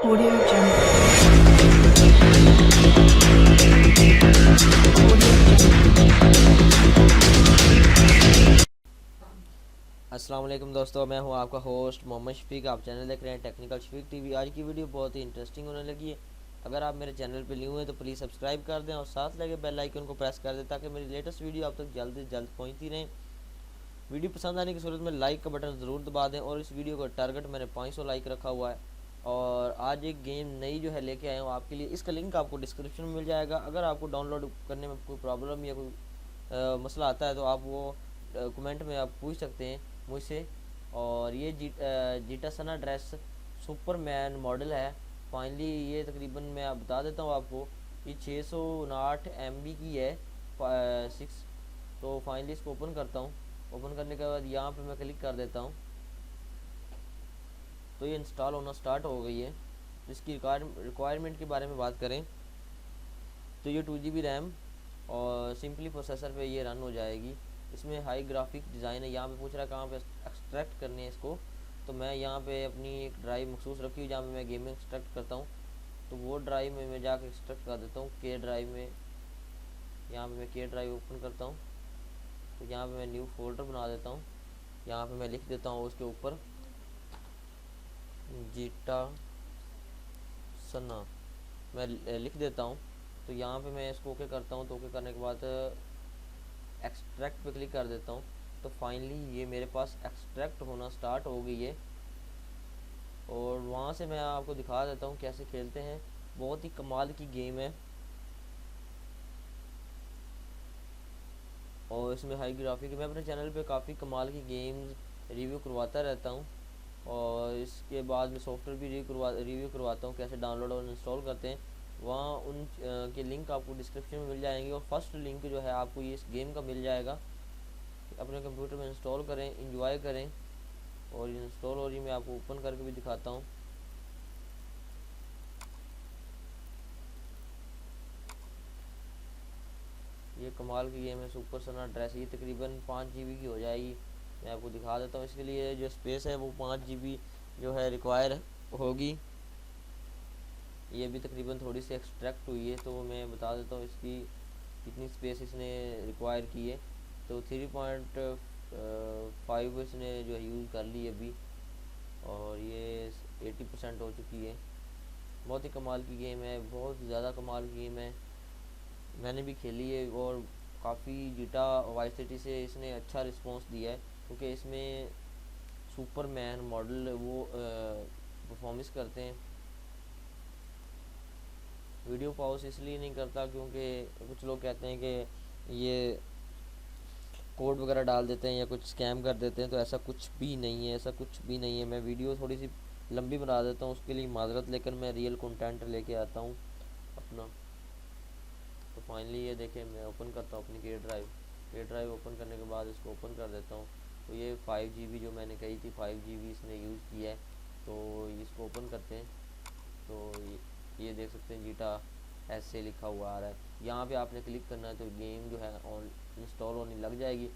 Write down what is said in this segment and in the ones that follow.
Audio Jungle. अस्सलाम वालेकुम दोस्तों, मैं हूं आपका होस्ट मोहम्मद शफीक। आप चैनल देख रहे हैं टेक्निकल शफीक टीवी। आज की वीडियो बहुत ही इंटरेस्टिंग होने लगी है। अगर आप मेरे चैनल पर न्यू हैं तो प्लीज़ सब्सक्राइब कर दें और साथ लगे बेल आइकन को प्रेस कर दें ताकि मेरी लेटेस्ट वीडियो आप तक जल्द से जल्द पहुंचती रहें। वीडियो पसंद आने की सूरत में लाइक का बटन ज़रूर दबा दें और इस वीडियो का टारगेट मैंने 500 लाइक रखा हुआ है। और आज एक गेम नई जो है लेके आया हूँ आपके लिए। इसका लिंक आपको डिस्क्रिप्शन में मिल जाएगा। अगर आपको डाउनलोड करने में कोई प्रॉब्लम या कोई मसला आता है तो आप वो कमेंट में आप पूछ सकते हैं मुझसे। और ये जीटा सना ड्रेस सुपरमैन मॉडल है। फाइनली ये तकरीबन मैं बता देता हूँ आपको, ये 659 MB की है 6। तो फाइनली इसको ओपन करता हूँ। ओपन करने के बाद यहाँ पे मैं क्लिक कर देता हूँ तो ये इंस्टॉल होना स्टार्ट हो गई है। तो इसकी रिक्वायरमेंट के बारे में बात करें तो ये 2 GB रैम और सिंपली प्रोसेसर पे ये रन हो जाएगी। इसमें हाई ग्राफिक डिज़ाइन है। यहाँ पे पूछ रहा है कहाँ पे एक्सट्रैक्ट करनी है इसको, तो मैं यहाँ पे अपनी एक ड्राइव मखसूस रखी हुई जहाँ पे मैं गेमिंग एक्सट्रैक्ट करता हूँ। तो वो ड्राइव में मैं जाकर एक्सट्रैक्ट कर देता हूँ के ड्राइव में। यहाँ पे मैं के ड्राइव ओपन करता हूँ तो यहाँ पे मैं न्यू फोल्डर बना देता हूँ। यहाँ पे मैं लिख देता हूँ उसके ऊपर जीटा सना मैं लिख देता हूँ। तो यहाँ पे मैं इसको ओके करता हूँ। तो ओके करने के बाद एक्सट्रैक्ट पे क्लिक कर देता हूँ। तो फाइनली ये मेरे पास एक्सट्रैक्ट होना स्टार्ट हो गई है। और वहाँ से मैं आपको दिखा देता हूँ कैसे खेलते हैं। बहुत ही कमाल की गेम है और इसमें हाई ग्राफिक। मैं अपने चैनल पे काफ़ी कमाल की गेम्स रिव्यू करवाता रहता हूँ और इसके बाद मैं सॉफ्टवेयर भी रिव्यू करवाता हूँ कैसे डाउनलोड और इंस्टॉल करते हैं। वहाँ उन के लिंक आपको डिस्क्रिप्शन में मिल जाएंगे और फर्स्ट लिंक जो है आपको ये इस गेम का मिल जाएगा। अपने कंप्यूटर में इंस्टॉल करें, इंजॉय करें। और इंस्टॉल हो रही मैं आपको ओपन करके भी दिखाता हूँ। ये कमाल की गेम है सुपर सना ड्रेस। ये तकरीबन 5 GB की हो जाएगी। मैं आपको दिखा देता हूँ। इसके लिए जो स्पेस है वो 5 GB जो है रिक्वायर होगी। ये भी तकरीबन थोड़ी सी एक्सट्रैक्ट हुई है तो मैं बता देता हूँ इसकी कितनी स्पेस इसने रिक्वायर की है। तो 3.5 इसने जो है यूज़ कर ली अभी और ये 80% हो चुकी है। बहुत ही कमाल की गेम है, बहुत ज़्यादा कमाल की गेम है। मैंने भी खेली है और काफ़ी जीटा वाइस सिटी से इसने अच्छा रिस्पांस दिया है क्योंकि इसमें सुपरमैन मॉडल वो परफॉर्मेंस करते हैं। वीडियो पॉज इसलिए नहीं करता क्योंकि कुछ लोग कहते हैं कि ये कोड वगैरह डाल देते हैं या कुछ स्कैम कर देते हैं। तो ऐसा कुछ भी नहीं है, ऐसा कुछ भी नहीं है। मैं वीडियो थोड़ी सी लंबी बना देता हूँ उसके लिए माजरत, लेकिन मैं रियल कंटेंट लेके आता हूँ अपना। तो फाइनली ये देखें मैं ओपन करता हूँ अपनी के ड्राइव ओपन करने के बाद इसको ओपन कर देता हूँ। तो ये 5 GB जो मैंने कही थी 5 GB इसने यूज़ किया है। तो इसको ओपन करते हैं तो ये देख सकते हैं जीटा ऐसे लिखा हुआ आ रहा है। यहाँ पे आपने क्लिक करना है तो गेम जो है ऑन इंस्टॉल होने लग जाएगी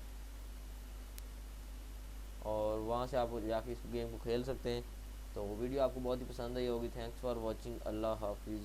और वहाँ से आप जाके इस गेम को खेल सकते हैं। तो वीडियो आपको बहुत ही पसंद आई होगी। Thanks for watching. अल्लाह हाफिज़।